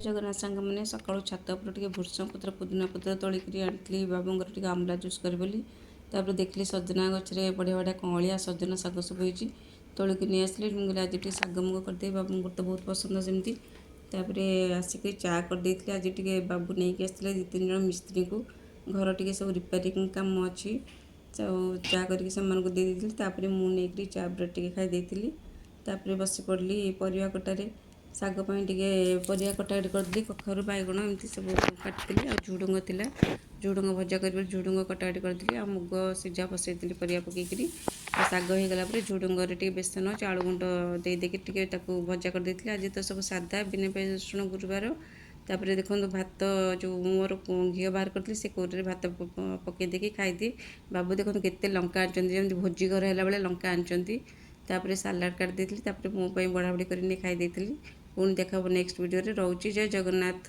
जगन्नाथ सांग मैंने सका छात टे भूषण पत्र पुदीना पत्र तोलिक आनी बाबूर टे आमला जूस करी देखली सजना गचरे बढ़िया बढ़िया कंलिया सजना शाग सब हो तोलिक नहीं आसली मुझे आज टे शाग मुग करदे बाबू तो बहुत पसंद सेमती आसिक चा करदे आज टे बाबू नहीं आसते दु तीन जन मिस्त्री को घर टे सब रिपेयरिंग काम अच्छी चा करके मुझे चा ब्रेड टे खाई बसी पड़ी परिवा कटारे शाग टे परिया कटाकटी करदेली कखारू बैगण एमती सब काटी आ झुडुंग थिला झुडुंग भजा कर झुडुंग कटाकटी करदेली आ मुग सीझा बसैली परिया पकईकरी शाग हो गला झुडुंगर टे बेसन चाउल गुंड देके भजा कर आज तो सब सादा बिना पियाज रसुण गुरुवार तापर देखो भात जो मोर घी बाहर करी से कौर भात पकईदे खाईदिए बाबू देखो केते लंका आनी भोजी घर है बेले लंका आनी तापर सालाड काट देती मो बढ़ाबड़ी कर खाई पुणी देखा नेक्स्ट वीडियो रे रोची जय जगन्नाथ।